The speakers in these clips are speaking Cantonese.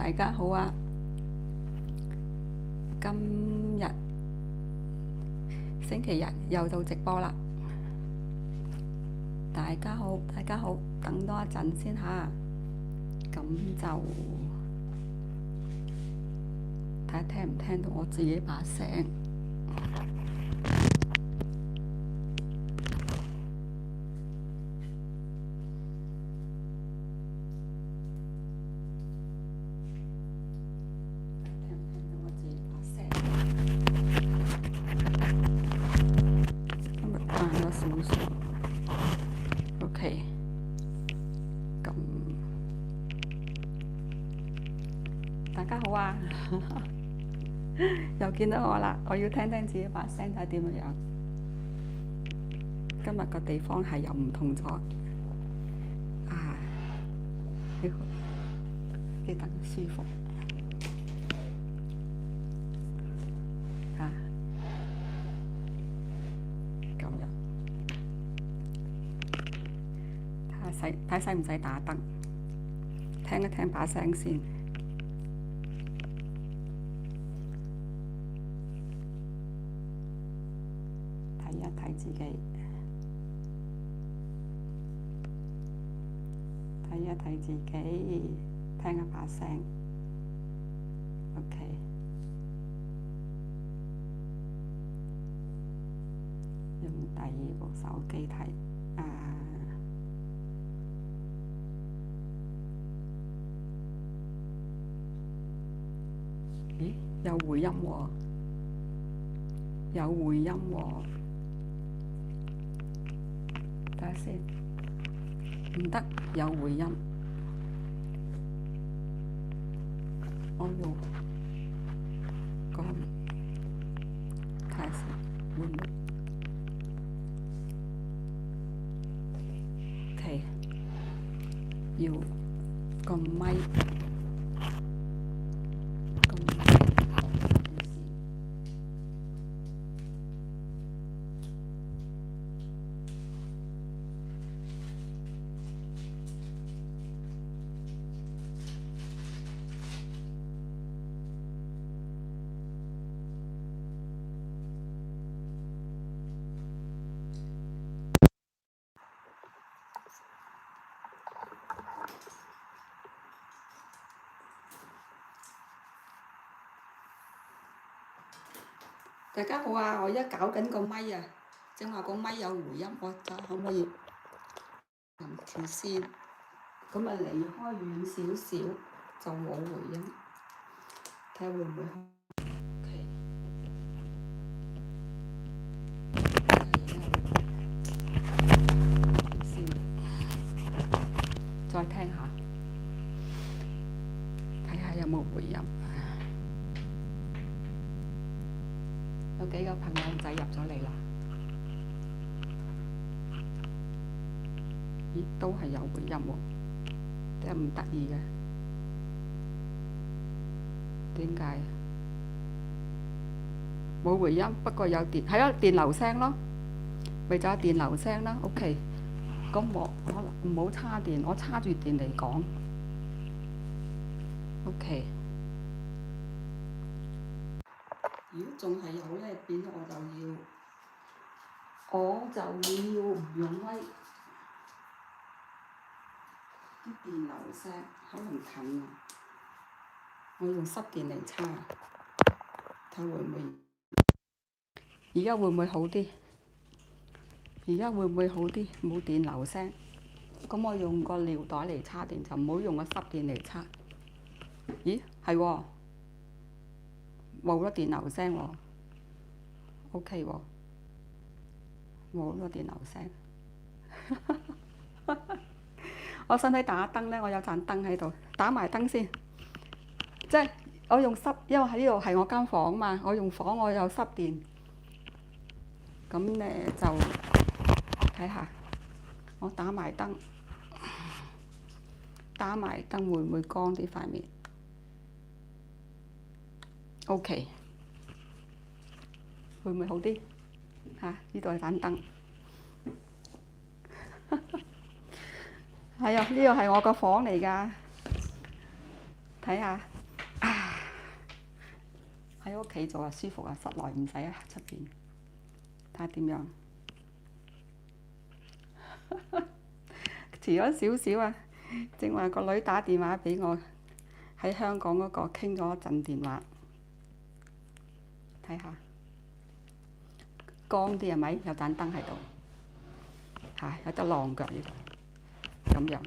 大家好啊！今日星期日又到直播啦。大家好，大家好，等多一陣先吓。咁就睇下聽唔聽到我自己把聲。OK， 咁大家好啊！又見到我啦，我要聽聽自己把聲睇點樣。今日個地方係又唔同咗啊！幾好，幾等舒服啊！咁樣睇使唔使打燈？聽一聽把聲先。睇一睇自己，睇一睇自己，聽一把聲。OK， 用第二部手機睇啊！咦，有回音喎，有回音喎。睇下先，唔得，有回音。我要咁睇下先，會唔會？OK，要個咪。大家好啊！我而家搞緊個咪啊，正話個咪有回音，我睇下可唔可以撳住先。咁啊，離開遠少少就冇回音，睇下會唔會？OK， 先再聽下，睇下有冇回音。有幾個朋友仔入咗嚟啦？咦，都係有回音喎，點解唔得意嘅？點解？冇回音，不過有電，係啊，電流聲咯，咪就係電流聲啦。OK， 咁我唔好叉電，我叉住電嚟講。OK。如果仲係有咧，變咗我就要唔用威啲電流聲，可能近啊！我用濕電嚟叉，睇會唔會？而家會唔會好啲？而家會唔會好啲？冇電流聲，咁我用個尿袋嚟叉電，就唔好用個濕電嚟叉。咦，係喎，冇咗電流聲喎。OK 喎，冇咗電流聲。我想睇打燈咧，我有盞燈喺度，打埋燈先。即係我用濕，因為喺呢度係我間房嘛，我用房我有濕電。咁咧就睇下，我打埋燈，打埋燈會唔會光啲塊面 ？OK。會唔會好啲？嚇！呢度係盞燈，係啊！呢個係我個房嚟㗎，睇下喺屋企做啊舒服啊，室內唔使喺出邊。睇下點樣？遲咗少少啊！正話個女打電話俾我，喺香港嗰個傾咗一陣電話，睇下光啲係咪？有盞燈喺度，係有得晾腳呢度，咁樣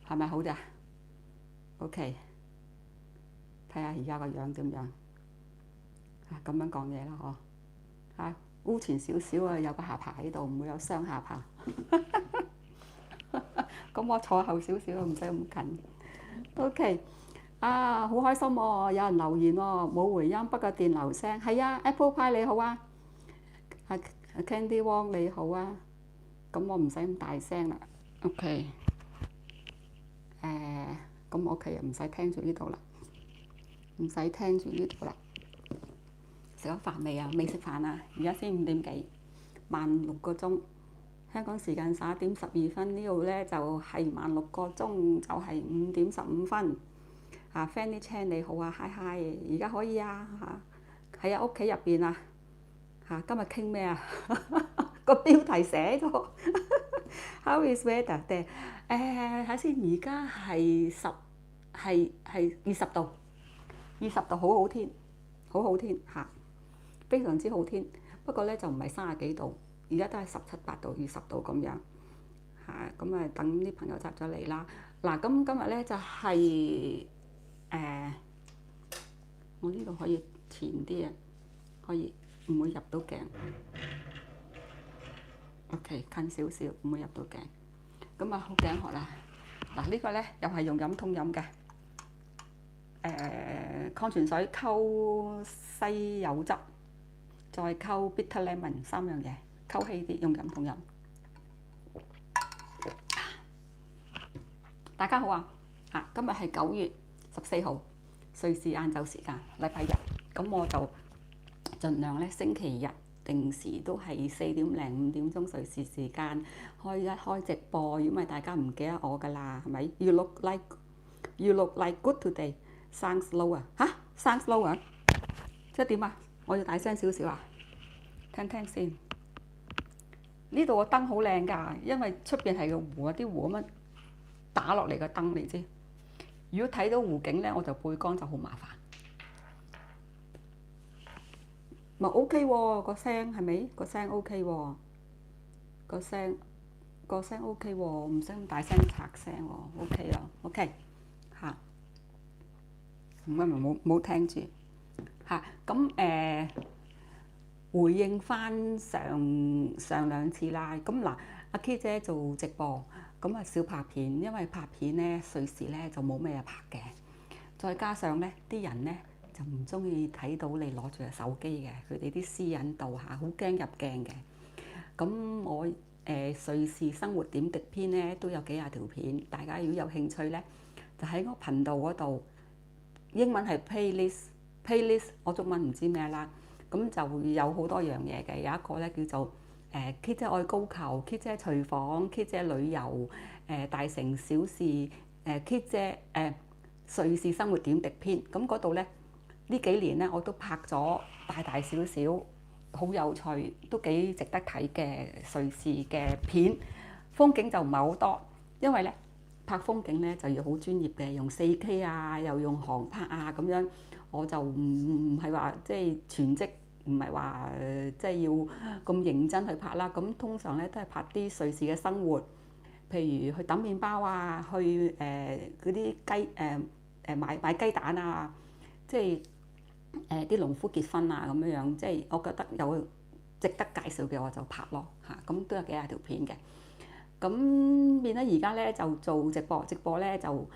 係咪好啲啊？OK，睇下而家個樣點樣？啊，咁樣講嘢啦，嗬嚇，污前少少啊，有個下巴喺度，唔會有雙下巴。咁我坐後少少，唔使咁近。OK，啊，好開心喎！有人留言喎，冇回音，不過電流聲。係啊 ，Apple Pie 你好啊，啊 Candy Wong 你好啊。咁我唔使咁大聲啦。OK，咁 OK 啊，唔使聽住呢度啦，唔使聽住呢度啦。食咗飯未啊？未食飯啊！而家先5點幾，慢6個鐘。香港時間11:12，呢度咧就係慢6個鐘，就係5點15分。啊 Fanny Chan 你好啊，嗨嗨，而家可以啊嚇，喺啊屋企入邊啊嚇，今日傾咩啊？個標題寫咗 How is weather there？睇下先，而家係20度，20度好好天，好好天嚇，非常之好天。不過咧就唔係30幾度。而家都係17、8度、20度咁樣嚇，咁啊等啲朋友入咗嚟啦。嗱，咁今日咧就係我呢度可以前啲啊，可以唔會入到鏡。OK， 近少少，唔會入到鏡。咁啊，好頸渴啦。嗱，呢個咧又係用飲筒飲嘅，礦泉水溝西柚汁，再溝 bitter lemon 3樣嘢。溝氣啲，用飲筒飲。大家好啊！今日係9月14號，瑞士晏晝時間，禮拜日。咁我就盡量咧星期日定時都係4點零5點鐘瑞士時間開直播，因為大家唔記得我㗎啦，係咪 ？You look like good today. Sounds low 啊？Sounds low 啊？即係點啊？我要大聲少少啊？聽聽先。呢度個燈好靚㗎，因為出邊係個湖啊，啲湖咁樣打落嚟個燈，你知。如果睇到湖景咧，我就背光就好麻煩。咪 OK 喎，個聲係咪？個聲 OK 喎，個聲 OK 喎，唔使咁大聲拆聲喎 ，OK 啦 ，OK 嚇。唔係冇聽住嚇，咁回應翻上2次啦，咁嗱，阿 K 姐做直播，咁啊少拍片，因為拍片咧瑞士咧就冇咩拍嘅，再加上咧啲人咧就唔中意睇到你攞住個手機嘅，佢哋啲私隱度嚇好驚入鏡嘅。咁我瑞士生活點滴篇咧都有幾廿條片，大家如果有興趣咧，就喺我頻道嗰度，英文係 playlist，我中文唔知咩啦。咁就會有好多樣嘢嘅，有一個咧叫做K 姐愛高球、K 姐廚房、K 姐旅遊、大城小事、K 姐瑞士生活點滴篇。咁嗰度咧呢幾年咧我都拍咗大大小小好有趣，都幾值得睇嘅瑞士嘅片。風景就唔係好多，因為咧拍風景咧就要好專業嘅，用4K 啊，又用航拍啊咁樣。我就唔係話即係全職，唔係話即係要咁認真去拍啦。咁通常咧都係拍啲瑞士嘅生活，譬如去揼麵包啊，去嗰啲雞買雞蛋啊，即係啲農夫結婚啊咁樣樣。即係我覺得有值得介紹嘅我就拍咯嚇，咁都有幾廿條片嘅。咁變咗而家咧就做直播咧就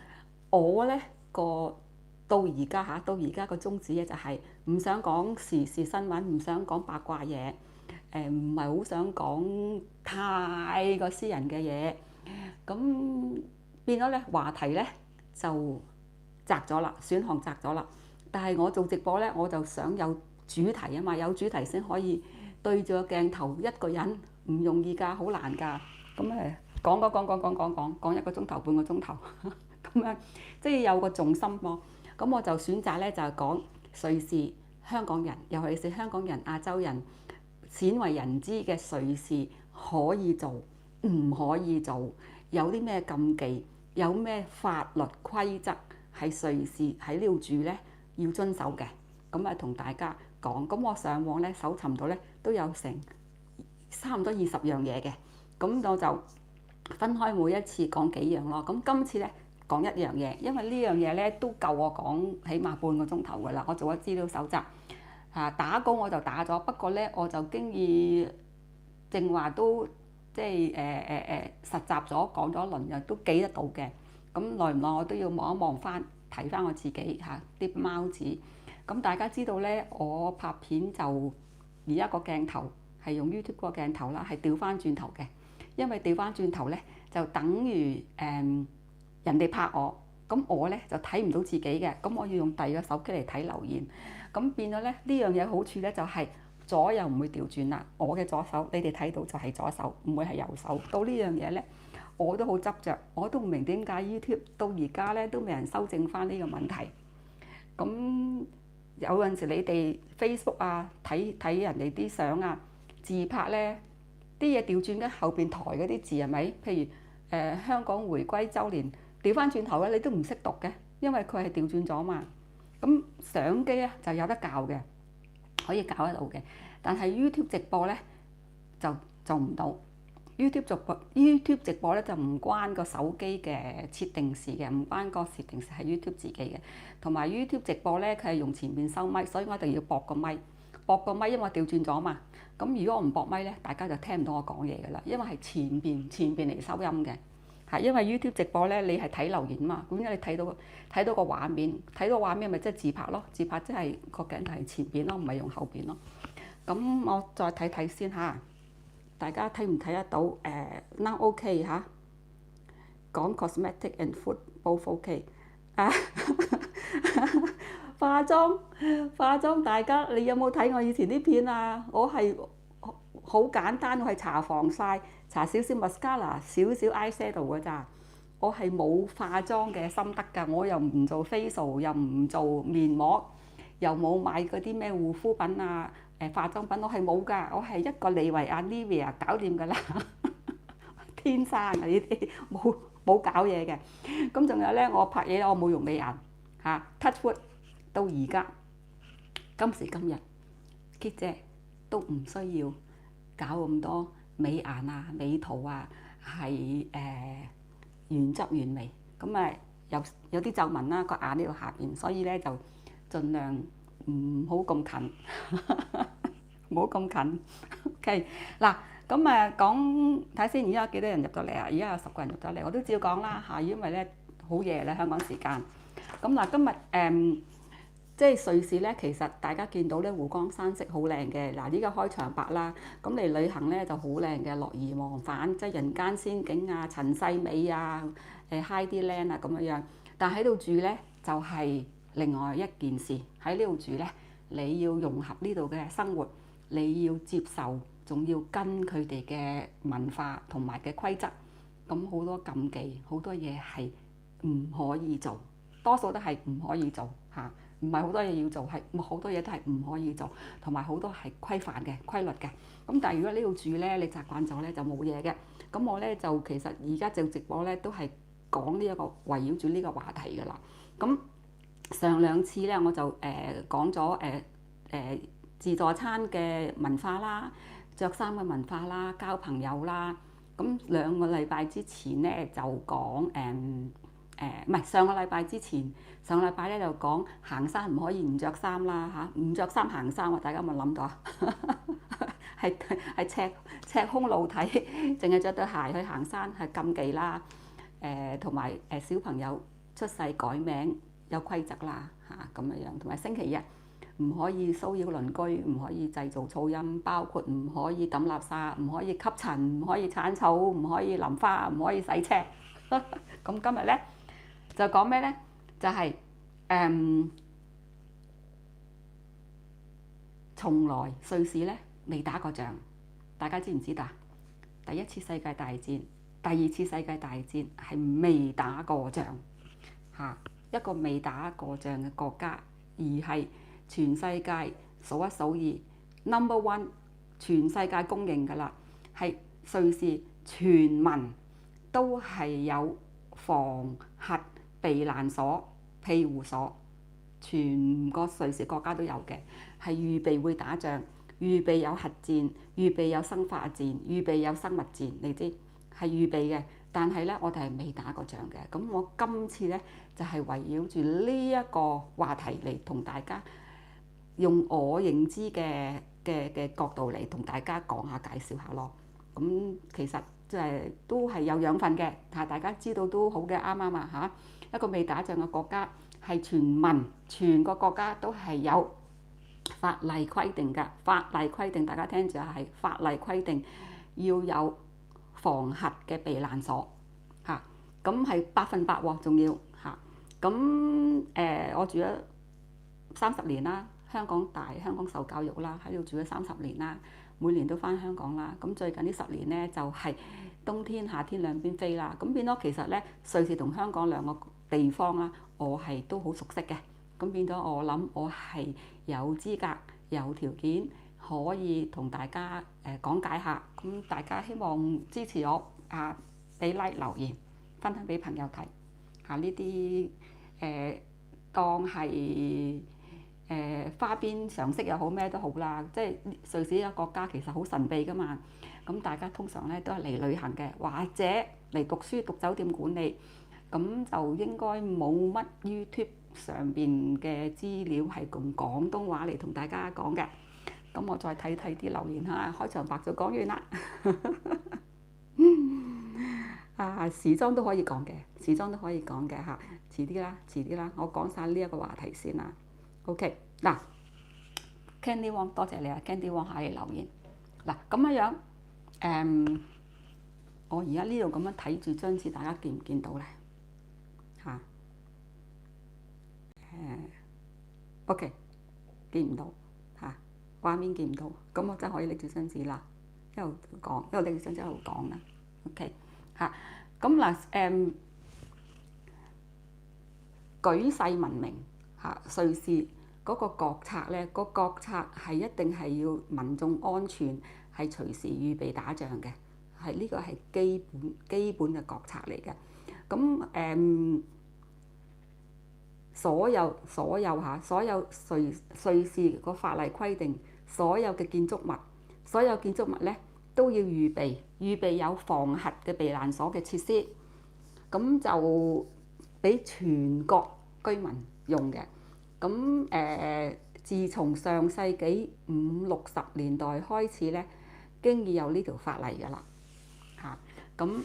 我咧到而家個宗旨咧就係唔想講時事新聞，唔想講八卦嘢，唔係好想講太過私人嘅嘢。咁變咗咧話題咧就窄咗啦，選項窄咗啦。但係我做直播咧，我就想有主題啊嘛，有主題先可以對住個鏡頭，一個人唔容易㗎，好難㗎。咁講1個鐘頭、半個鐘頭咁樣，即係有個重心喎。咁我就選擇咧就係講瑞士香港人，尤其是香港人、亞洲人鮮為人知嘅瑞士可以做，唔可以做，有啲咩禁忌，有咩法律規則喺瑞士喺呢度住咧要遵守嘅。咁啊，同大家講，咁我上網咧搜尋到咧都有成差唔多20樣嘢嘅，咁我就分開每一次講幾樣咯。咁今次咧講一樣嘢，因為呢樣嘢咧都夠我講起碼半個鐘頭㗎啦。我做咗資料搜集，打稿我就打咗，不過咧我就經已正話都即係實習咗講咗一輪，又都記得到嘅。咁耐唔耐我都要望一望翻，睇翻我自己啲貓紙。咁大家知道咧，我拍片就而家個鏡頭係用 YouTube 個鏡頭啦，係調翻轉頭嘅。因為調翻轉頭咧，就等於人哋拍我，咁我咧就睇唔到自己嘅，咁我要用第二個手機嚟睇留言，咁變咗咧呢樣嘢好處咧就係左右唔會調轉啦。我嘅左手你哋睇到就係左手，唔會係右手。到呢樣嘢咧，我都好執着，我都唔明點解 YouTube 到而家咧都未人修正翻呢個問題。咁有陣時你哋 Facebook 睇人哋啲相自拍咧，啲嘢調轉緊後邊台嗰啲字係咪？譬如香港回歸週年調翻轉頭咧，你都唔識讀嘅，因為佢係調轉咗嘛。咁相機咧就有得教嘅，可以教得到嘅。但係 YouTube 直播咧就做唔到。YouTube 直播咧就唔關個手機嘅設定事嘅，唔關個設定事係 YouTube 自己嘅。同埋 YouTube 直播咧，佢係用前面收咪，所以我一定要駁個咪，因為我調轉咗嘛。咁如果我唔駁咪咧，大家就聽唔到我講嘢㗎啦，因為係前邊嚟收音嘅。因為 YouTube 直播咧，你係睇留言嘛，咁你睇到個畫面，睇到畫面咪即係自拍咯，自拍即係個鏡頭係前邊咯，唔係用後邊咯。咁我再睇睇先嚇。大家睇唔睇得到？Now OK 嚇，講 cosmetic and food both OK 化妝，大家你有冇睇我以前啲片啊？我係好簡單，我係搽防曬，搽少少 mascara，少少 eyeshadow 㗎咋。我係冇化妝嘅心得㗎，我又唔做 facial，又唔做面膜，又冇買嗰啲咩護膚品化妝品，我係冇㗎，我係一個妮維雅 Nivea 搞掂㗎啦，天生啊呢啲冇搞嘢嘅。咁仲有咧，我拍嘢我冇用美顏touch wood 到而家今時今日 Kit 姐都唔需要搞咁多美顏美圖係原汁原味。咁有啲皺紋啦個眼呢度下邊，所以咧就盡量唔好咁近，唔好咁近。OK 嗱，咁講睇先，而家幾多人入咗嚟啊？而家有10個人入咗嚟，我都照講啦嚇，因為咧好夜啦香港時間。咁嗱，今日即係瑞士咧，其實大家見到咧湖光山色好靚嘅。嗱，依家開場白啦，咁嚟旅行咧就好靚嘅，樂而忘返，即係人間仙境塵世美high 啲 land 咁樣。但喺度住咧就係另外一件事。喺呢度住咧，你要融合呢度嘅生活，你要接受，仲要跟佢哋嘅文化同埋嘅規則。咁好多禁忌，好多嘢係唔可以做，多數都係唔可以做嚇。唔係好多嘢要做，係好多嘢都係唔可以做，同埋好多係規範嘅規律嘅。咁但係如果呢度住咧，你習慣咗咧就冇嘢嘅。咁我咧就其實而家做直播咧都係講呢一個圍繞住呢個話題㗎啦。咁上2次咧我就講咗自助餐嘅文化啦、着衫嘅文化啦、交朋友啦。咁2個禮拜之前咧就講唔係上個禮拜之前，上個禮拜咧就講行山唔可以唔着衫啦嚇，唔着衫行山喎，大家有冇諗到啊？係赤胸露體，淨係着對鞋去行山係禁忌啦。同埋小朋友出世改名有規則啦嚇咁樣，同埋星期日唔可以騷擾鄰居，唔可以製造噪音，包括唔可以抌垃圾，唔可以吸塵，唔可以剷草，唔可以淋花，唔可以洗車。咁今日咧就講咩咧？就係從來瑞士咧未打過仗，大家知唔知道？第1次世界大戰、第2次世界大戰係未打過仗嚇，一個未打過仗嘅國家，而係全世界數一數二 number one， 全世界公認㗎啦，係瑞士全民都係有防核避難所、庇護所，全個瑞士國家都有嘅，係預備會打仗，預備有核戰，預備有生化戰，預備有生物戰，你知係預備嘅。但係咧，我哋係未打過仗嘅。咁我今次咧就係圍繞住呢一個話題嚟同大家用我認知嘅角度嚟同大家講下介紹下咯。咁其實即係都係有養分嘅，但係大家知道都好嘅，啱啱啊嚇？一個未打仗嘅國家係全個國家都係有法例規定㗎。法例規定大家聽住係法例規定要有防核嘅避難所嚇，咁係100%喎，仲要嚇。咁我住咗30年啦，香港受教育啦，喺度住咗30年啦，每年都返香港啦。咁最近呢10年咧就係冬天夏天兩邊飛啦，咁變咗其實咧瑞士同香港兩個地方啦，我係都好熟悉嘅。咁變咗我諗我係有資格有條件可以同大家講解下，咁大家希望支持我啊，俾 like 留言，分享俾朋友睇嚇，呢啲當係花邊常識又好咩都好啦，即係瑞士一個國家其實好神秘㗎嘛，咁大家通常咧都係嚟旅行嘅，或者嚟讀書讀酒店管理，咁就應該冇乜 YouTube上邊嘅資料係用廣東話嚟同大家講嘅。咁我再睇睇啲留言嚇，開場白就講完啦。時裝都可以講嘅，時裝都可以講嘅嚇，遲啲啦，我講晒呢一個話題先啦。OK， 嗱 ，Candy Wong 多謝你啊 ，Candy Wong 喺留言。嗱咁樣我而家呢度咁樣睇住張紙，大家見唔見到咧？嚇，OK， 見唔到嚇，畫面見唔到，咁我真係可以拎住張紙啦，一路講，一路拎住張紙一路講啦。OK， 嚇，咁嗱舉世聞名嚇，瑞士嗰個國策咧，個國策係一定係要民眾安全，係隨時預備打仗嘅，係呢個係基本嘅國策嚟嘅。咁所有瑞士個法例規定，所有嘅建築物咧都要預備有防核嘅避難所嘅設施，咁就俾全國居民用嘅。咁自從上世紀50、60年代開始咧，經已有呢條法例㗎啦嚇。咁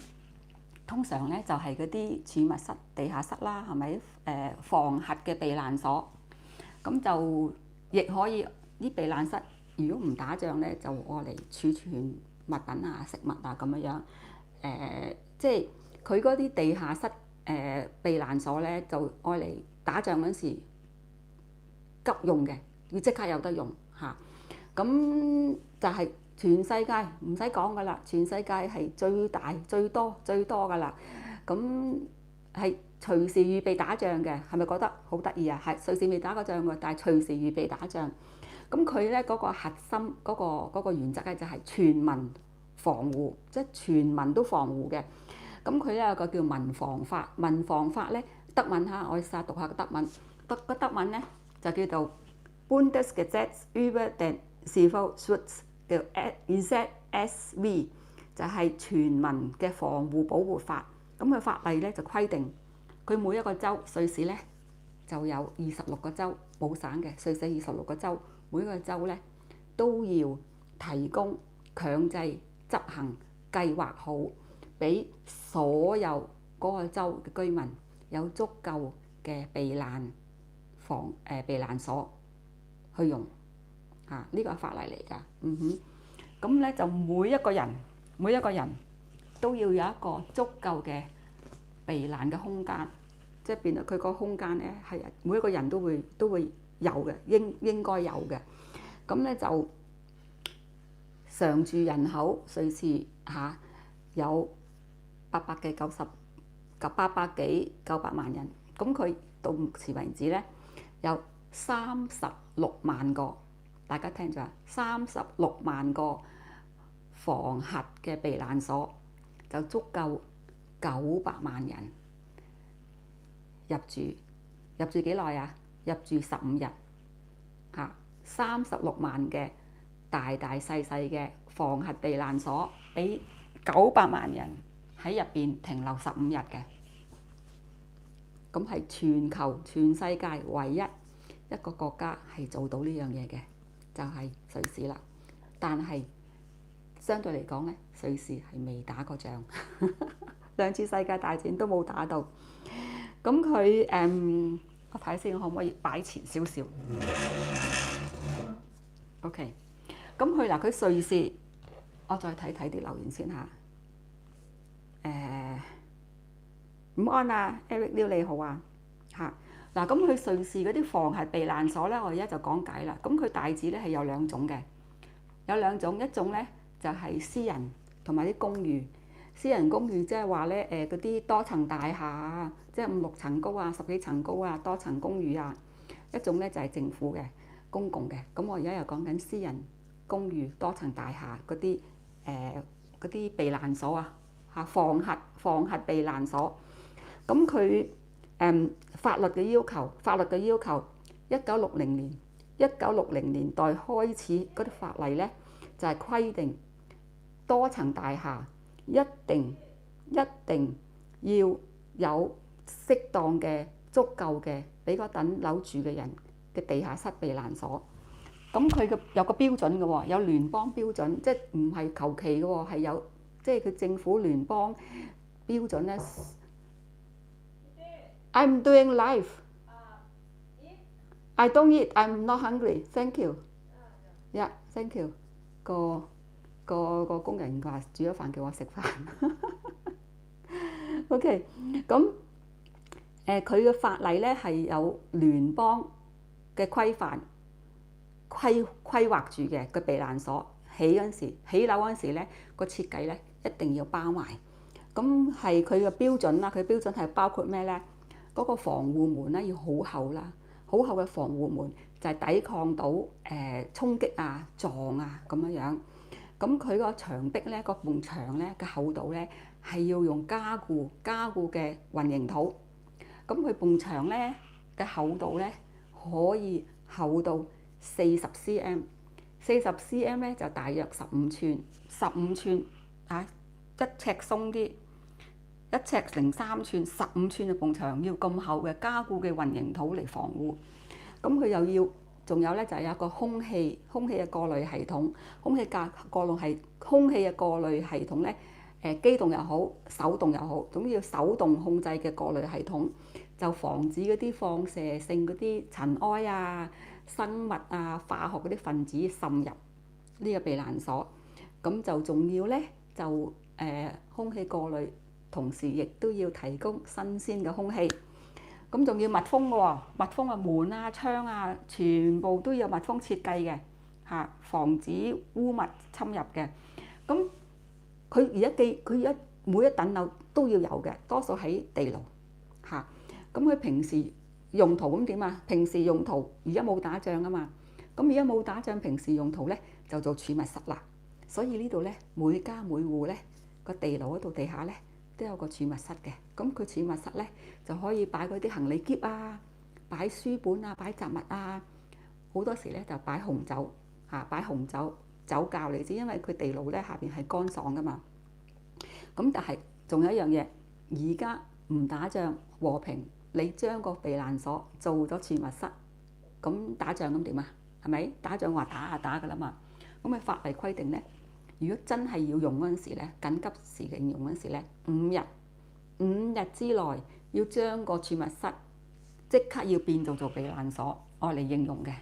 通常咧就係嗰啲儲物室、地下室啦，係咪？防核嘅避難所，咁就亦可以啲避難室，如果唔打仗咧，就愛嚟儲存物品啊、食物啊咁樣。即係佢嗰啲地下室避難所咧，就愛嚟打仗嗰時急用嘅，要即刻有得用嚇。咁就係全世界唔使講噶啦，全世界係最大最多噶啦。咁係隨時預備打仗嘅，係咪覺得好得意啊？係瑞士未打過仗㗎，但係隨時預備打仗。咁佢咧嗰個核心嗰個原則咧就係全民防護，即係全民都防護嘅。咁佢咧有個叫民防法，民防法咧德文嚇，我試下讀下個德文。德文咧就叫做 Bundesgesetz über den Zivilschutz 叫 EZSV， 就係全民嘅防護保護法。咁佢法例咧就規定，佢每一個州，瑞士咧就有26個州，冇省嘅，瑞士26個州，每一個州咧都要提供強制執行計劃好，俾所有嗰個州嘅居民有足夠嘅避難所去用啊！呢個係法例嚟㗎，咁咧就每一個人都要有一個足夠嘅避難嘅空間，即係變到佢個空間咧係每一個人都會有嘅，應該有嘅。咁咧就常住人口瑞士嚇有800幾900萬人，咁佢到目前為止咧有36萬個，大家聽住啊，36萬個防核嘅避難所就足夠900萬人入住。入住幾耐啊？入住15日嚇。36萬嘅大大細細嘅防核避難所，俾900萬人喺入邊停留15日嘅。咁係全世界唯一一個國家係做到呢樣嘢嘅，就係瑞士啦。但係相對嚟講咧，瑞士係未打過仗，2次世界大戰都冇打到。咁佢我睇先，可唔可以擺前少少？OK。咁佢瑞士，我再睇睇啲留言先嚇。午安啊 ，Eric Liu 你好啊嚇。嗱，咁佢瑞士嗰啲防核避難所咧，我而家就講解啦。咁佢大致咧係有2種嘅，一種咧就係私人同埋啲公寓。私人公寓即係話咧嗰啲多層大廈啊，即係5、6層高啊、10幾層高啊，多層公寓啊。一種咧就係政府嘅公共嘅。咁我而家又講緊私人公寓多層大廈嗰啲避難所啊嚇，防核避難所。咁佢法律嘅要求，1960年代開始嗰啲法例咧就係規定多層大廈一定要有適當嘅足夠嘅俾嗰等樓住嘅人嘅地下室避難所。咁佢有個標準嘅喎，有聯邦標準，即係唔係求其嘅喎，係有即係佢政府聯邦標準咧。I'm doing live. I don't eat. I'm not hungry. Thank you. Yeah, thank you. 個工人話煮咗飯叫我食飯。OK， 咁佢嘅法例咧係有聯邦嘅規範規劃住嘅個避難所起樓嗰陣時咧個設計咧一定要包埋。咁係佢嘅標準啦，佢標準係包括咩咧？嗰個防護門咧要好厚啦，好厚嘅防護門就係抵抗到衝擊啊、撞啊咁樣。咁佢個牆壁咧，個埲牆咧嘅厚度咧係要用加固嘅混凝土。咁佢埲牆咧嘅厚度咧可以厚到40 cm，40 cm 咧就大約15寸啊，1尺鬆啲，1尺03寸，15寸嘅埲牆要咁厚嘅加固嘅混凝土嚟防護。咁佢又要，仲有咧就係有一個空氣嘅過濾系統，空氣嘅過濾系統咧，機動又好，手動又好，總之要手動控制嘅過濾系統，就防止嗰啲放射性嗰啲塵埃啊、生物啊、化學嗰啲分子滲入呢個避難所。咁就仲要咧就空氣過濾，同時亦都要提供新鮮嘅空氣。咁仲要密封嘅喎，密封嘅門啊、窗啊，全部都有密封設計嘅嚇，防止污物侵入嘅。咁佢而家每一棟樓都要有嘅，多數喺地牢嚇。咁佢平時用途咁點啊？平時用途而家冇打仗啊嘛，咁而家冇打仗，平時用途咧就做儲物室啦。所以呢度咧每家每戶咧個地牢嗰度地下咧都有個儲物室嘅。咁佢儲物室咧就可以擺嗰啲行李篋啊，擺書本啊，擺雜物啊。好多時咧就擺紅酒嚇，擺紅酒酒窖嚟知，因為佢地牢咧下邊係乾爽噶嘛。咁但係仲有一樣嘢，而家唔打仗和平，你將個避難所做咗儲物室，咁打仗咁點啊？係咪打仗話打㗎啦嘛？咁佢法例規定咧，如果真係要用嗰陣時咧，緊急時期用嗰陣時咧，5日之內要將個儲物室即刻要變做避難所，愛嚟應用嘅，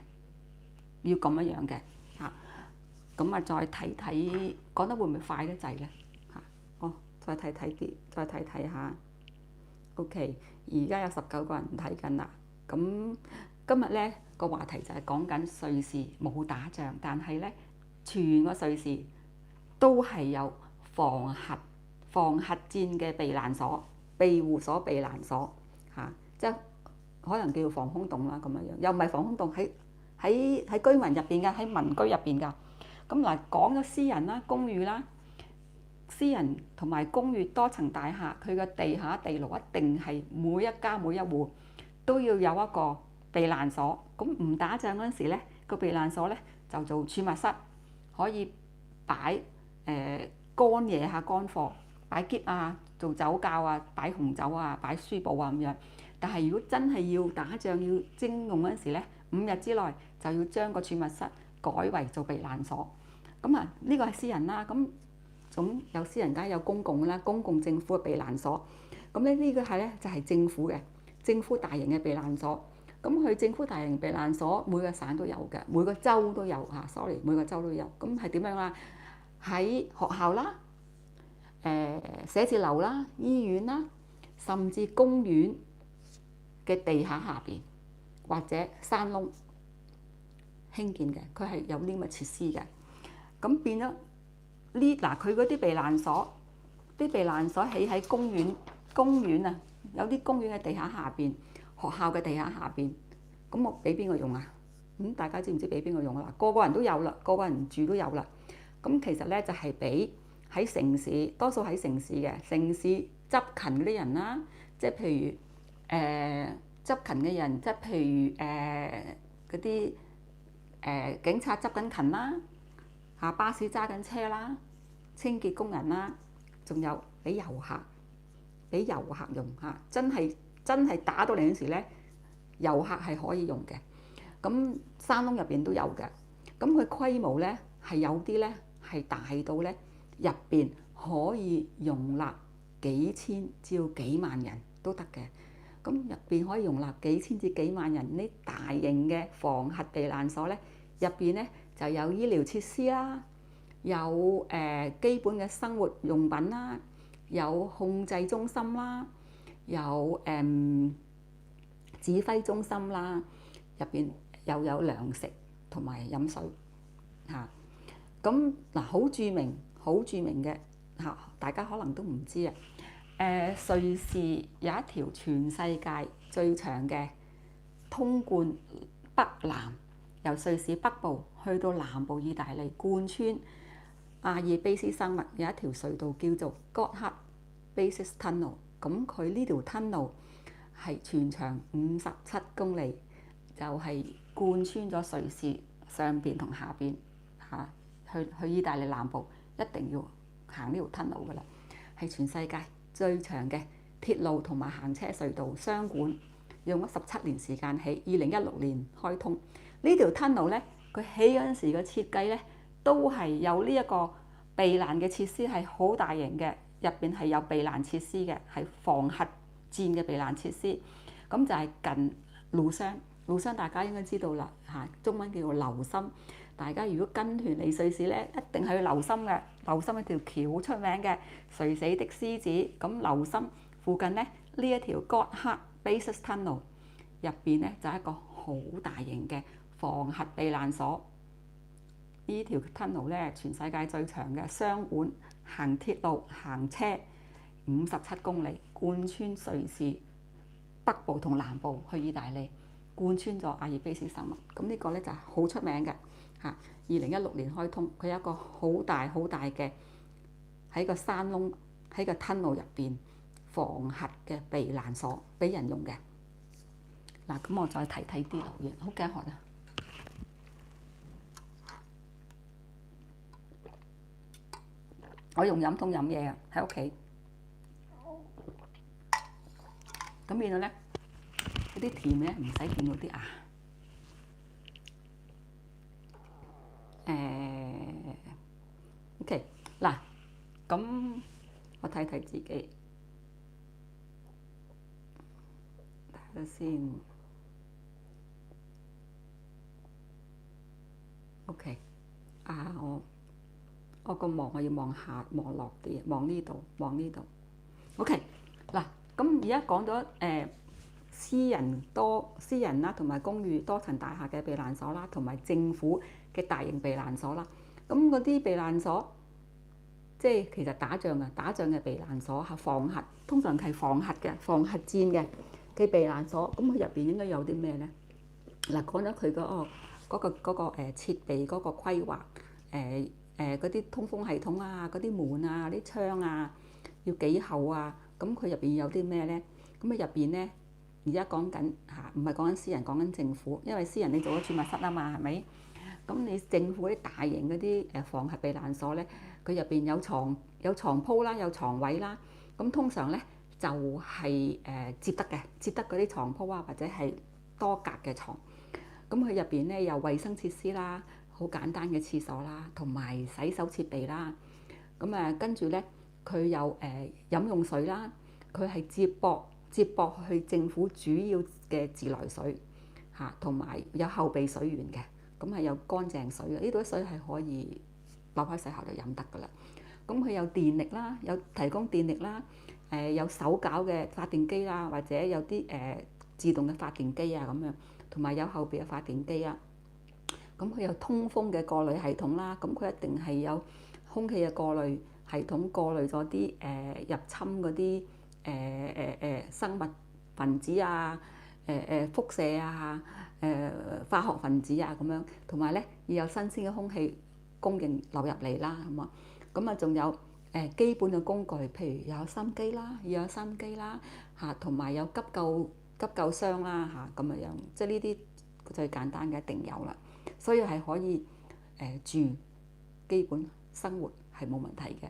要咁樣嘅嚇。咁啊，再睇睇講得會唔會快得滯咧嚇？再睇睇下。OK， 而家有19個人睇緊啦。咁今日咧個話題就係講緊瑞士冇打仗，但係咧全個瑞士都係有防核戰嘅避難所、庇護所、避難所嚇，即係可能叫防空洞啦咁樣樣，又唔係防空洞，喺居民入邊㗎，喺民居入邊㗎。咁嗱，講咗私人啦、公寓啦，私人同埋公寓多層大廈，佢嘅地下地牢一定係每一家每一戶都要有一個避難所。咁唔打仗嗰陣時咧，個避難所咧就做儲物室，可以擺乾嘢嚇乾貨，擺篋啊，做酒窖啊，擺紅酒啊，擺書簿啊咁樣。但係如果真係要打仗要徵用嗰陣時咧，5日之內就要將個儲物室改為做避難所。咁啊，呢個係私人啦。咁總有私人梗係有公共啦，公共政府嘅避難所。咁咧呢個係咧就係政府嘅，政府大型嘅避難所。咁佢政府大型避難所每個省都有嘅，每個州都有嚇。sorry， 每個州都有。咁係點樣啊？喺學校啦、寫字樓啦、醫院啦，甚至公園嘅地下下邊或者山窿興建嘅，佢係有呢啲咁嘅設施嘅。咁變咗呢嗱，佢嗰啲避難所，啲避難所起喺公園啊，有啲公園嘅地下下邊，學校嘅地下下邊，咁我俾邊個用啊？大家知唔知俾邊個用啊？嗱，個個人都有啦，個個人住都有啦。咁其實咧就係俾喺城市，多數喺城市嘅城市執勤嗰啲人啦，即係譬如執勤嘅人，即係譬如嗰啲警察執緊勤啦，嚇巴士揸緊車啦，清潔工人啦，仲有俾遊客用嚇，真係打到嚟嗰時咧，遊客係可以用嘅。咁山窿入邊都有嘅，咁佢規模咧係有啲咧係大到咧入邊可以容納幾千至幾萬人都得嘅。咁入邊可以容納幾千至幾萬人，呢大型嘅防核避難所咧，入邊咧就有醫療設施啦，有基本嘅生活用品啦，有控制中心啦，有指揮中心啦，入邊又有糧食同埋飲水嚇。咁嗱，好著名嘅嚇，大家可能都唔知啊。瑞士有一條全世界最長嘅通貫北南，由瑞士北部去到南部意大利，貫穿阿爾卑斯山脈有一條隧道叫做 Gotthard Basis Tunnel。咁佢呢條 tunnel 係全長57公里，就係貫穿咗瑞士上邊同下邊嚇，去意大利南部一定要行呢條 tunnel 噶啦，係全世界最長嘅鐵路同埋行車隧道雙管，用咗17年時間起，2016年開通。呢條 tunnel 咧，佢起嗰陣時嘅設計咧，都係有呢一個避難嘅設施，係好大型嘅，入邊係有避難設施嘅，係防核戰嘅避難設施。咁就係近盧霜大家應該知道啦嚇，中文叫做留心。大家如果跟團嚟瑞士咧，一定係去留心嘅。留心一條橋好出名嘅垂死的獅子。咁留心附近咧，呢一條 Gotthard Basis Tunnel 入邊咧就係一個好大型嘅防核避難所。呢條 tunnel 咧全世界最長嘅雙管，行鐵路行車57公里，貫穿瑞士北部同南部去意大利，貫穿咗阿爾卑斯山脈。咁呢個咧就係好出名嘅嚇。2016年開通，佢有一個好大嘅喺個山窿喺個 tunnel 入邊防核嘅避難所俾人用嘅。嗱，咁我再睇啲留言，好頸渴啊！我用飲筒飲嘢啊，喺屋企。咁變到咧，嗰啲甜咧唔使見到啲牙。OK， 嗱，咁我睇睇自己，睇下先。OK， 我個望我要望下望落啲，望呢度。OK， 嗱，咁而家講咗私人啦，同埋公寓多層大廈嘅避難所啦，同埋政府嘅大型避難所啦。咁嗰啲避難所，即係其實打仗嘅避難所係防核，通常係防核戰嘅。嘅避難所，咁佢入邊應該有啲咩咧？嗱，講咗佢嗰個設備嗰個規劃，嗰啲通風系統啊，嗰啲門啊，啲窗啊，要幾厚啊？咁佢入邊有啲咩咧？咁啊入邊咧，而家講緊嚇，唔係講緊私人，講緊政府，因為私人你做咗儲物室啊嘛，係咪？咁你政府啲大型嗰啲防核避難所咧，佢入邊有床鋪啦，有床位啦。咁通常咧就係接得嗰啲床鋪啊，或者係多格嘅床。咁佢入邊咧有衞生設施啦，好簡單嘅廁所啦，同埋洗手設備啦。咁跟住咧佢有飲用水啦，佢係接駁去政府主要嘅自來水嚇，同埋有後備水源嘅。咁係有乾淨水嘅，呢度啲水係可以落喺水喉度飲得噶啦。咁佢有電力啦，有提供電力啦，有手攪嘅發電機啦，或者有啲自動嘅發電機啊咁樣，同埋有後備嘅發電機啊。咁佢有通風嘅過濾系統啦，咁佢一定係有空氣嘅過濾系統，過濾咗啲入侵嗰啲生物分子啊、輻射啊、化學分子啊咁樣，同埋咧要有新鮮嘅空氣供應流入嚟啦，咁啊仲有基本嘅工具，譬如有心機啦，要有心機啦嚇，同埋有急救箱啦嚇咁樣，即係呢啲最簡單嘅一定有啦，所以係可以住基本生活係冇問題嘅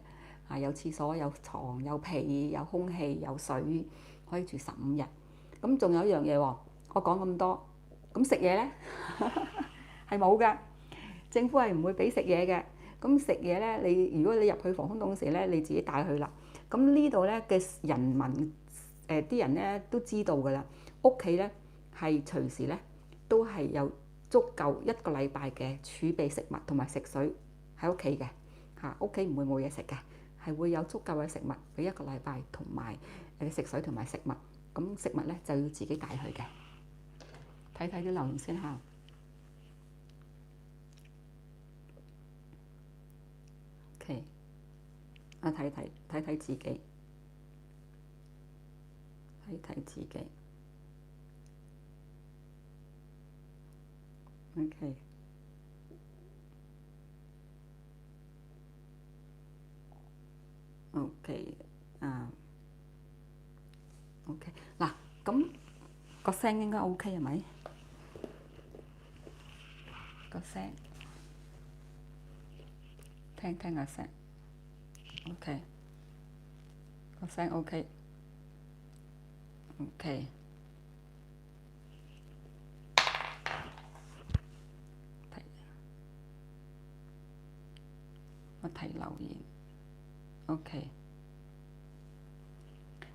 嚇，有廁所、有床、有被、有空氣、有水，可以住15日。咁仲有一樣嘢喎，我講咁多，咁食嘢咧係冇㗎，政府係唔會俾食嘢嘅。咁食嘢咧，如果你入去防空洞時咧，你自己帶去啦。咁呢度咧嘅人民啲人咧都知道㗎啦，屋企咧係隨時咧都係有足夠1個禮拜嘅儲備食物同埋食水喺屋企嘅嚇，屋企唔會冇嘢食嘅，係會有足夠嘅食物俾1個禮拜，同埋食水同埋食物。咁食物咧就要自己帶去嘅。睇睇啲留言先嚇。OK， 啊睇自己，睇自己。OK， OK， OK， 嗱，咁個聲應該 OK 係咪？個聲，聽個聲 ，OK， 個聲 OK， 我睇留言 ，OK，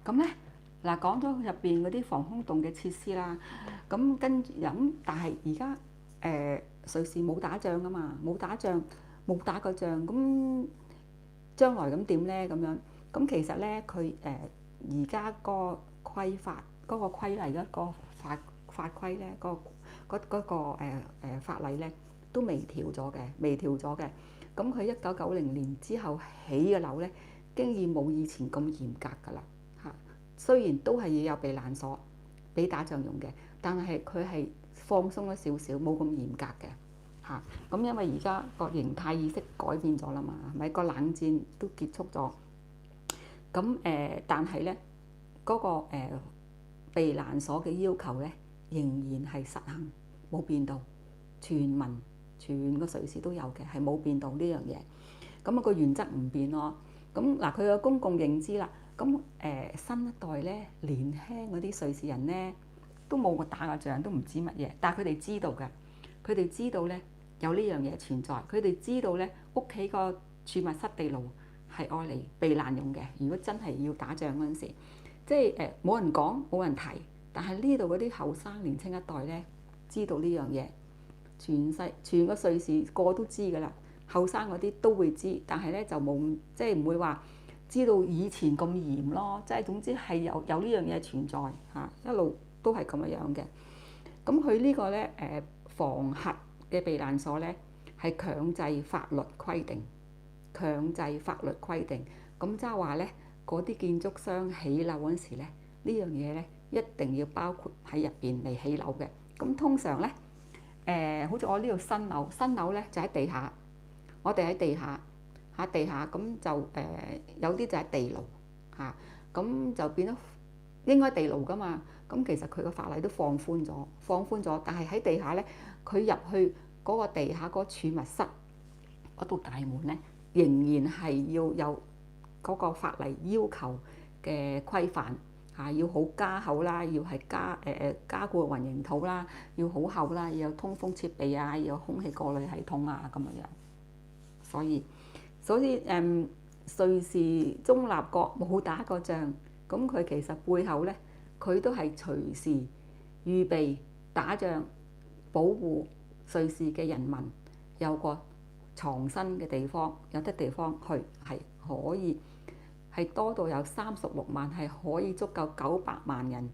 咁咧。嗱，講咗入邊嗰啲防空洞嘅設施啦，咁但係而家瑞士冇打仗㗎嘛，冇打過仗，咁將來咁點咧？咁樣咁其實咧，佢而家個規法嗰個規例嗰個法規咧，嗰個法例咧都微調咗嘅。咁佢1990年之後起嘅樓咧，經已冇以前咁嚴格㗎啦。雖然都係要有避難所俾打仗用嘅，但係佢係放鬆咗少少，冇咁嚴格嘅嚇。咁因為而家個形態意識改變咗啦嘛，係咪個冷戰都結束咗？咁但係咧嗰個避難所嘅要求咧，仍然係實行冇變到，全個瑞士都有嘅，係冇變到呢樣嘢。咁個原則唔變咯。咁嗱，佢嘅公共認知啦。咁新一代咧，年輕嗰啲瑞士人咧，都冇個打過仗，都唔知乜嘢。但係佢哋知道嘅，佢哋知道咧有呢樣嘢存在。佢哋知道咧屋企個儲物室地牢係愛嚟避難用嘅。如果真係要打仗嗰陣時，即係冇人講，冇人提。但係呢度嗰啲後生年青一代咧，知道呢樣嘢，全個瑞士個個都知㗎啦。後生嗰啲都會知，但係咧就冇即係唔會話知道以前咁嚴咯，即係總之係有呢樣嘢存在嚇，一路都係咁樣嘅。咁佢呢個咧防核嘅避難所咧係強制法律規定，咁即係話咧嗰啲建築商起樓嗰陣時咧，呢樣嘢咧一定要包括喺入邊嚟起樓嘅。咁通常咧，好似我呢度新樓咧就喺地下，我哋喺地下咁就有啲就喺地牢嚇，咁就變咗應該地牢噶嘛。咁其實佢個法例都放寬咗，但係喺地下咧，佢入去嗰個地下嗰個儲物室嗰度大門咧，仍然係要有嗰個法例要求嘅規範嚇，要好加厚啦，要係加固混凝土啦，要好厚啦，要有通風設備啊，要有空氣過濾系統啊咁樣。所以瑞士中立國冇打過仗，咁佢其實背後咧，佢都係隨時預備打仗，保護瑞士嘅人民有個藏身嘅地方，有啲地方去係可以係多到有36萬，係可以足夠900萬人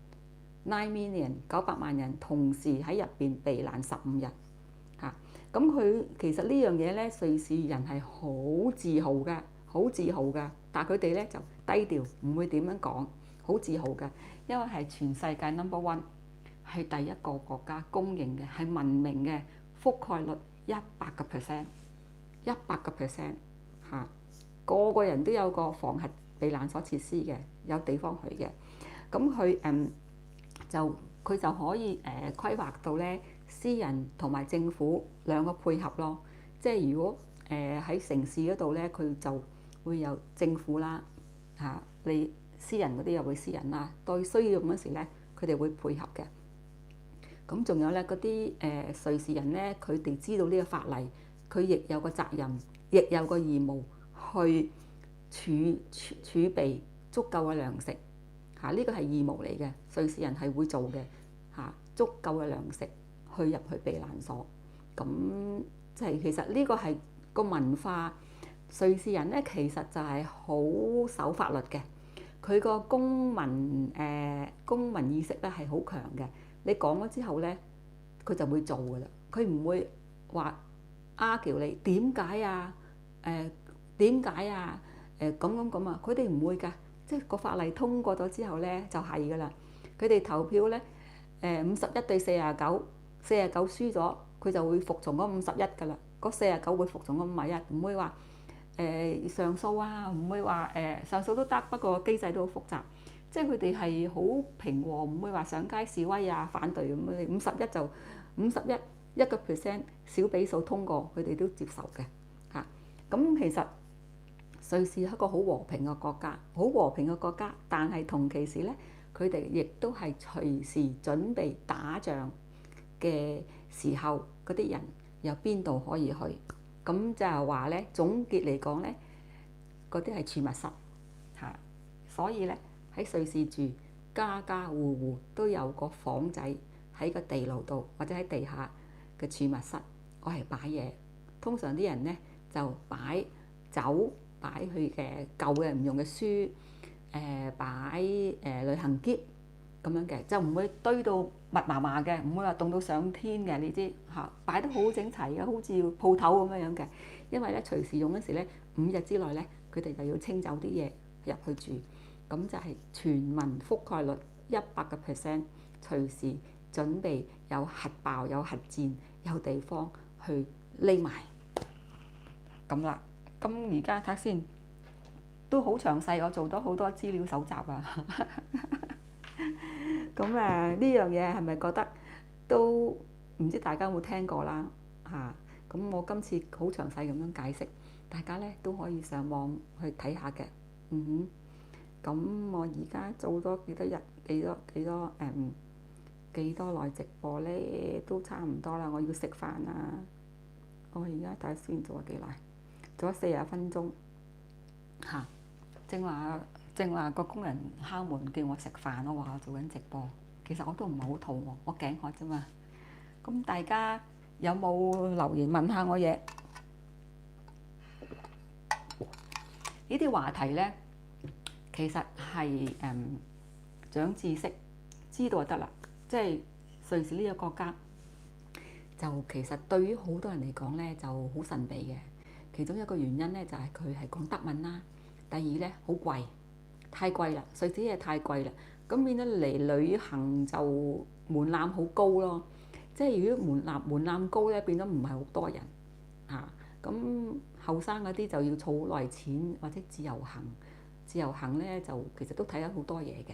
9 million 900萬人同時喺入邊避難15日嚇。咁佢其實呢樣嘢咧，瑞士人係好自豪㗎，但係佢哋咧就低調，唔會點樣講，好自豪㗎，因為係全世界 number one， 係第一個國家公認嘅，係文明嘅，覆蓋率100%嚇，個個人都有個防核避難所設施嘅，有地方去嘅。咁佢就可以規劃到咧，私人同埋政府兩個配合咯。即係如果喺城市嗰度咧，佢就會有政府啦嚇，你私人嗰啲又會私人啦，對需要用嗰時咧，佢哋會配合嘅。咁仲有咧，嗰啲瑞士人咧，佢哋知道呢個法例，佢亦有個責任，亦有個義務去儲備足夠嘅糧食嚇，呢個係義務嚟嘅，瑞士人係會做嘅嚇，足夠嘅糧食去入去避難所。咁即係其實呢個係個文化，瑞士人咧其實就係好守法律嘅，佢個公民意識咧係好強嘅。你講咗之後咧，佢就會做㗎啦，佢唔會話叫你點解啊？點解啊？咁啊，佢哋唔會㗎，即係個法例通過咗之後咧就係㗎啦。佢哋投票咧51對49，49輸咗，佢就會服從嗰51㗎啦，嗰49會服從嗰51，唔會話上訴啊，唔會話上訴都得，不過機制都好複雜。即係佢哋係好平和，唔會話上街示威啊、反對咁。你51就51%小比數通過，佢哋都接受嘅嚇。咁其實瑞士係一個好和平嘅國家，但係同其時咧，佢哋亦都係隨時準備打仗嘅時候，嗰啲人有邊度可以去？咁就係話咧，總結嚟講咧，嗰啲係儲物室嚇，所以咧。喺瑞士住，家家戶戶都有個房仔喺個地牢度，或者喺地下嘅儲物室，我係擺嘢。通常啲人咧就擺酒，擺佢嘅舊嘅唔用嘅書，擺旅行篋咁樣嘅，就唔會堆到密麻麻嘅，唔會話凍到上天嘅。你知嚇，擺得好整齊嘅，好似鋪頭咁樣嘅。因為咧隨時用嗰時咧，5日之內咧，佢哋就要清走啲嘢入去住。咁就係全民覆蓋率100%，隨時準備有核爆、有核戰、有地方去匿埋咁啦。咁而家睇先，都好詳細，我做咗好多資料搜集啊。咁呢樣嘢係咪覺得都唔知大家有冇聽過啦嚇？咁我今次好詳細咁樣解釋，大家咧都可以上網去睇下嘅。咁我而家做咗幾多日幾多耐直播咧？都差唔多啦。我要食飯啦。我而家睇下先做咗幾耐，做咗40分鐘嚇。正話個工人敲門叫我食飯，我話我做緊直播，其實我都唔係好肚餓，我頸渴啫嘛。咁大家有冇留言問下我嘢？呢啲話題咧，其實係長知識，知道就得啦。即係瑞士呢個國家，就其實對於好多人嚟講咧就好神秘嘅。其中一個原因咧就係佢係講德文啦。第二咧好貴，太貴啦，瑞士嘢太貴啦。咁變咗嚟旅行就門檻好高咯。即係如果門檻高咧，變咗唔係好多人嚇。咁後生嗰啲就要儲好耐錢，或者自由行。自由行咧就其實都睇咗好多嘢嘅。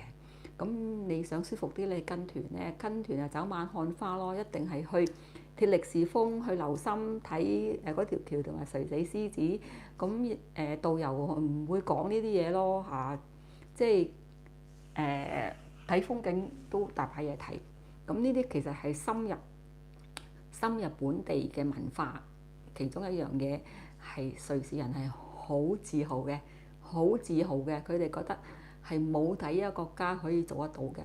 咁你想舒服啲咧，跟團咧，跟團就走馬看花咯，一定係去鐵力士峰、去流心睇嗰條橋同埋垂死獅子。咁導遊唔會講呢啲嘢咯嚇，即係睇風景都大把嘢睇。咁呢啲其實係深入本地嘅文化，其中一樣嘢係瑞士人係好自豪嘅，好自豪嘅，佢哋覺得係冇第一個國家可以做得到嘅。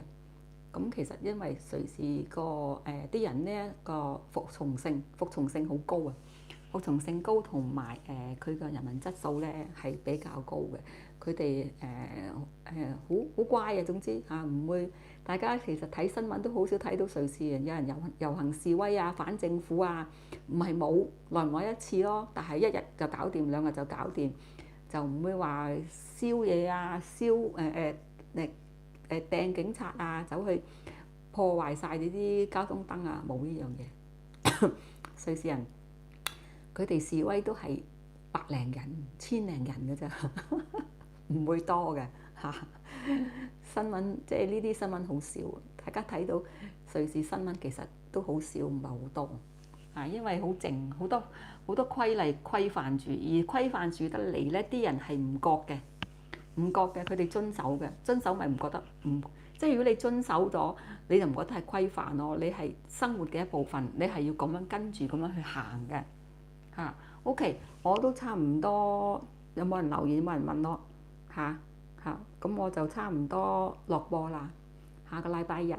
咁其實因為瑞士個啲人咧個服從性好高啊，服從性高同埋佢個人民質素咧係比較高嘅。佢哋好乖嘅，總之嚇唔會。大家其實睇新聞都好少睇到瑞士人有人遊行示威啊、反政府啊，唔係冇，耐唔耐一次咯。但係一日就搞掂，兩日就搞掂，就唔會話燒嘢啊、掟警察啊，走去破壞晒你啲交通燈啊，冇呢樣嘢。瑞士人佢哋示威都係百零人、千零人嘅啫，唔會多嘅嚇。新聞即係呢啲新聞好少，大家睇到瑞士新聞其實都好少，唔係好多啊，因為好靜，好多規例規範住，而規範住得嚟咧，啲人係唔覺嘅，佢哋遵守嘅，遵守咪唔覺得唔，即係如果你遵守咗，你就唔覺得係規範咯，你係生活嘅一部分，你係要咁樣跟住咁樣去行嘅嚇。OK，我都差唔多，有冇人留言？有冇人問我嚇？咁我就差唔多落播啦。下個禮拜日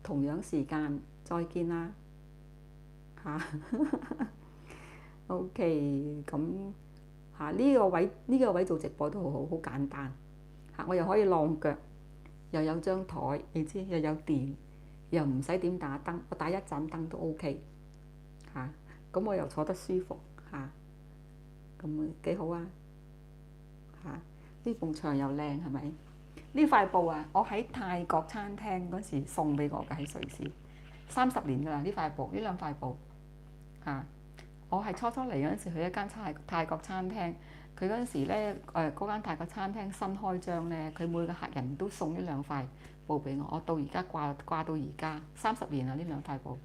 同樣時間再見啦嚇。OK，咁呢個位做直播都好簡單嚇，我又可以晾腳，又有張台，你知又有電，又唔使點打燈，我打一盞燈都 OK 嚇。咁我又坐得舒服嚇，咁幾好啊嚇。呢埲牆又靚係咪？呢塊布啊，我喺泰國餐廳嗰時送俾我嘅，喺瑞士30年㗎啦。呢塊布，呢兩塊布嚇，我係初嚟嗰陣時去一間泰國餐廳，佢嗰陣時咧嗰間泰國餐廳新開張咧，佢每個客人都送呢兩塊布俾我，我到而家掛到而家30年啦。呢兩塊布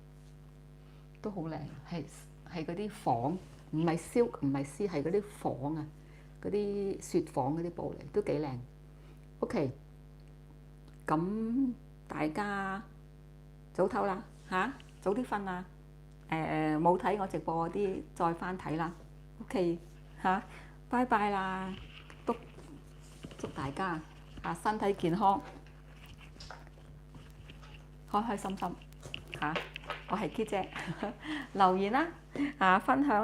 都好靚，係嗰啲紡，唔係silk，唔係絲，係嗰啲紡啊。嗰啲雪紡嗰啲布嚟，都幾靚。OK，咁大家早唞啦嚇，早啲瞓啦。冇睇我直播嗰啲，再翻睇啦。OK 嚇，拜拜啦，祝大家身體健康，開開心心嚇。我係 Kit 姐，留言啦分享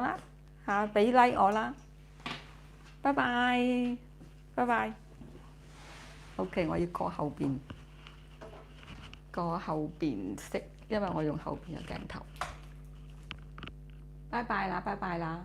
啦俾 like 我啦。拜拜，拜拜。OK，我要過後邊色，因為我用後邊嘅鏡頭。拜拜啦，拜拜啦。